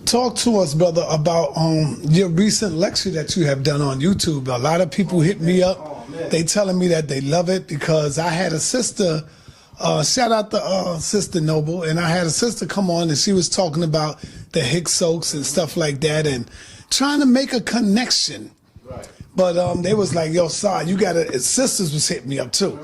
Talk to us, brother, about your recent lecture that you have done on YouTube. A lot of people hit me up. They telling me that they love it because I had a sister, shout out to Sister Noble, and I had a sister come on and she was talking about the Hyksos and stuff like that and trying to make a connection. Right. But they was like, yo, Sar, you gotta, sisters was hitting me up too.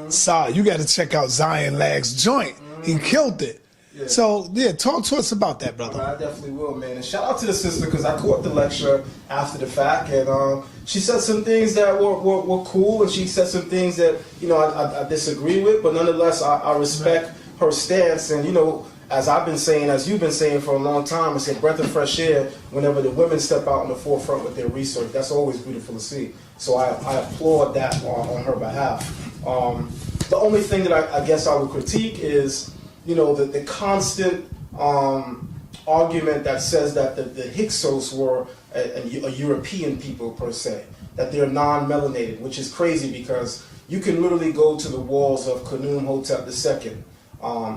Sar, you gotta check out Zion Lag's joint. He killed it. Yeah. So, yeah, talk to us about that, brother. I definitely will, man. And shout out to the sister because I caught the lecture after the fact, and she said some things that were cool, and she said some things that, you know, I disagree with, but nonetheless, I respect her stance. And, you know, as I've been saying, as you've been saying for a long time, it's a breath of fresh air whenever the women step out in the forefront with their research. That's always beautiful to see. So I applaud that on her behalf. The only thing that I guess I would critique is, you know, the constant argument that says that the Hyksos were a European people per se, that they're non-melanated, which is crazy because you can literally go to the walls of Khnum-Hotep II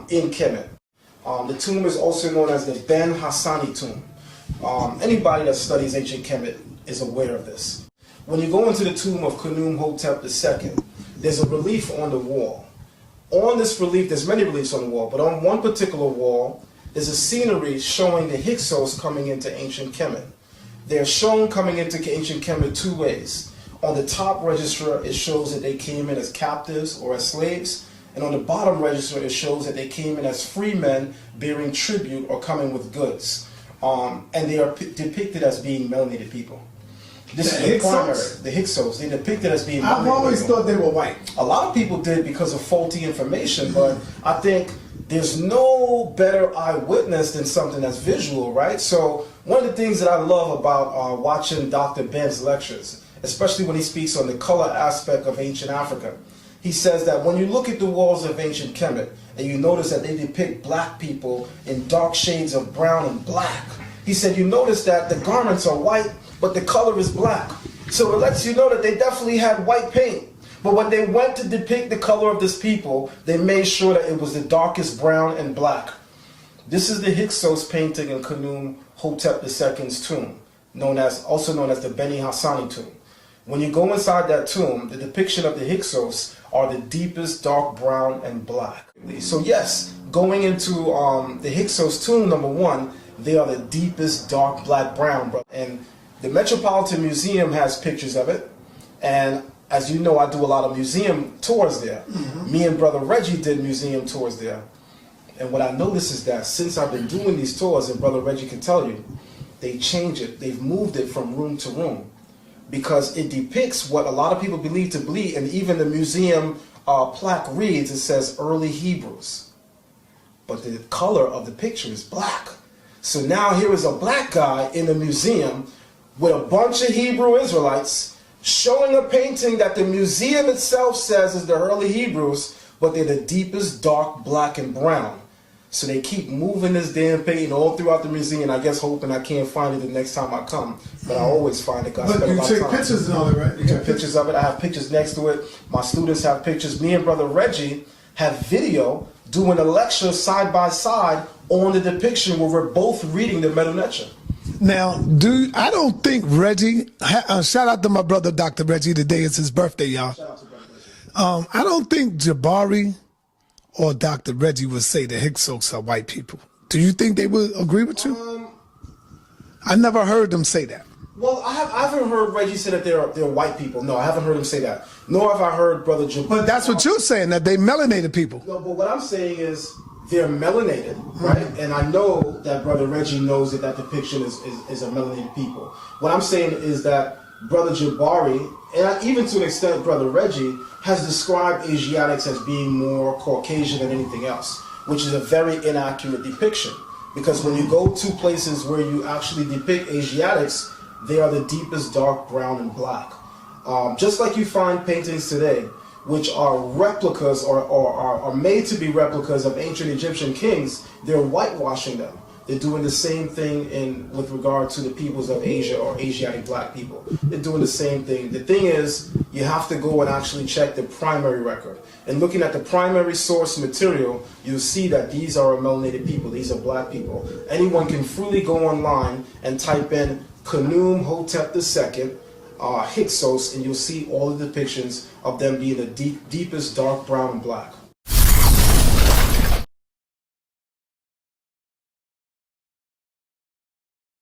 in Kemet. The tomb is also known as the Ben Hassani tomb. Anybody that studies ancient Kemet is aware of this. When you go into the tomb of Khnum-Hotep II, there's a relief on the wall. On this relief, there's many reliefs on the wall, but on one particular wall, there's a scenery showing the Hyksos coming into ancient Kemet. They're shown coming into ancient Kemet two ways. On the top register, it shows that they came in as captives or as slaves, and on the bottom register, it shows that they came in as free men bearing tribute or coming with goods. And they are depicted as being melanated people. This is the primary, the Hyksos. They're depicted as being. I've always thought they were white. A lot of people did because of faulty information, but I think there's no better eyewitness than something that's visual, right? So one of the things that I love about watching Dr. Ben's lectures, especially when he speaks on the color aspect of ancient Africa, he says that when you look at the walls of ancient Kemet and you notice that they depict black people in dark shades of brown and black, he said you notice that the garments are white, but the color is black. So it lets you know that they definitely had white paint. But when they went to depict the color of this people, they made sure that it was the darkest brown and black. This is the Hyksos painting in Khnum-Hotep II's tomb, also known as the Beni Hassani tomb. When you go inside that tomb, the depiction of the Hyksos are the deepest dark brown and black. So yes, going into the Hyksos tomb, number one, they are the deepest dark black brown, bro. And the Metropolitan Museum has pictures of it, and as you know, I do a lot of museum tours there. Me and Brother Reggie did museum tours there. And what I noticed is that since I've been doing these tours, and Brother Reggie can tell you, they change it. They've moved it from room to room because it depicts what a lot of people believe to be, and even the museum plaque reads, it says early Hebrews. But the color of the picture is black. So now here is a black guy in the museum with a bunch of Hebrew Israelites showing a painting that the museum itself says is the early Hebrews, but they're the deepest dark black and brown. So they keep moving this damn painting all throughout the museum, I guess hoping I can't find it the next time I come. But I always find it. But you take pictures and all that, right? You take pictures of it. I have pictures next to it. My students have pictures. Me and Brother Reggie have video doing a lecture side by side on the depiction where we're both reading the Medu Neter. Now, I don't think Reggie, shout out to my brother Dr. Reggie, today is his birthday, y'all. Shout out to Brother Reggie. I don't think Jabari or Dr. Reggie would say the Hyksos are white people. Do you think they would agree with you? I never heard them say that. Well, I haven't heard Reggie say that they're white people. No, I haven't heard him say that. Nor have I heard Brother Jabari. But that's what you're saying, that they melanated people. No, but what I'm saying is they're melanated, right? And I know that Brother Reggie knows that depiction is a melanated people. What I'm saying is that Brother Jabari, and even to an extent Brother Reggie, has described Asiatics as being more Caucasian than anything else, which is a very inaccurate depiction. Because when you go to places where you actually depict Asiatics, they are the deepest dark brown and black. Just like you find paintings today, which are replicas or are made to be replicas of ancient Egyptian kings, they're whitewashing them. They're doing the same thing with regard to the peoples of Asia or Asiatic black people. They're doing the same thing. The thing is, you have to go and actually check the primary record. and looking at the primary source material, you'll see that these are melanated people. These are black people. Anyone can freely go online and type in Khnum Hotep II, Hyksos, and you'll see all the depictions of them being the deepest dark brown and black.